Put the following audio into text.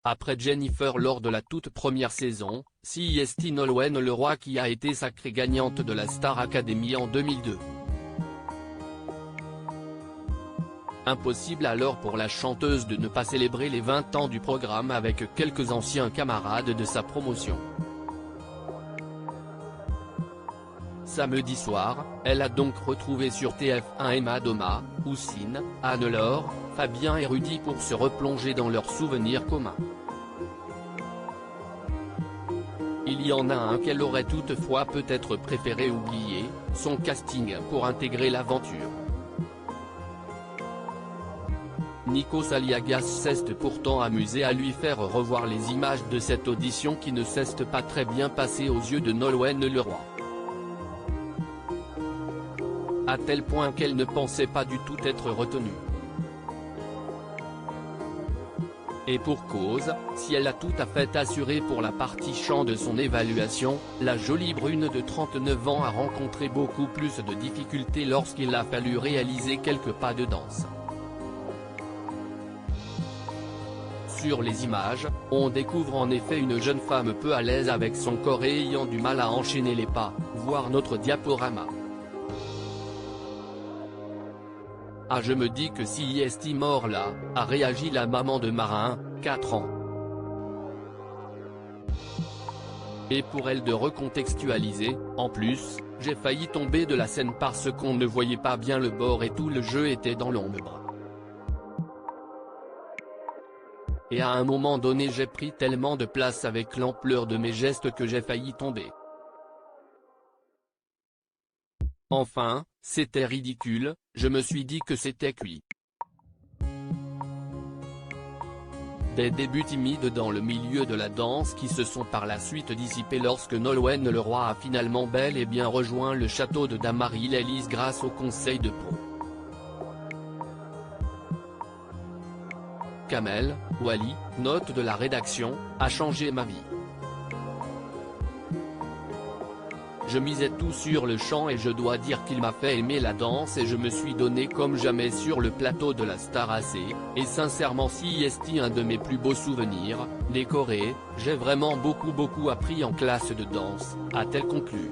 après Jennifer lors de la toute première saison, CIST Nolwenn Leroy qui a été sacrée gagnante de la Star Academy en 2002. Impossible alors pour la chanteuse de ne pas célébrer les 20 ans du programme avec quelques anciens camarades de sa promotion. Samedi soir, elle a donc retrouvé sur TF1 Emma Doma, Houssine, Anne-Laure, Fabien et Rudy pour se replonger dans leurs souvenirs communs. Il y en a un qu'elle aurait toutefois peut-être préféré oublier, son casting pour intégrer l'aventure. Nikos Aliagas s'est pourtant amusé à lui faire revoir les images de cette audition qui ne s'est pas très bien passée aux yeux de Nolwenn Leroy. À tel point qu'elle ne pensait pas du tout être retenue. Et pour cause, si elle a tout à fait assuré pour la partie chant de son évaluation, la jolie brune de 39 ans a rencontré beaucoup plus de difficultés lorsqu'il a fallu réaliser quelques pas de danse. Sur les images, on découvre en effet une jeune femme peu à l'aise avec son corps et ayant du mal à enchaîner les pas, voir notre diaporama. Ah, je me dis que si est mort là, a réagi la maman de Marin, 4 ans. Et pour elle de recontextualiser, en plus, j'ai failli tomber de la scène parce qu'on ne voyait pas bien le bord et tout le jeu était dans l'ombre. Et à un moment donné j'ai pris tellement de place avec l'ampleur de mes gestes que j'ai failli tomber. Enfin, c'était ridicule, je me suis dit que c'était cuit. Des débuts timides dans le milieu de la danse qui se sont par la suite dissipés lorsque Nolwenn Leroy a finalement bel et bien rejoint le château de Dammaril-Elise grâce au conseil de pro. Kamel, Wally, note de la rédaction, a changé ma vie. Je misais tout sur le chant et je dois dire qu'il m'a fait aimer la danse et je me suis donné comme jamais sur le plateau de la Star AC, et sincèrement CIST un de mes plus beaux souvenirs, décoré, j'ai vraiment beaucoup appris en classe de danse, a-t-elle conclu.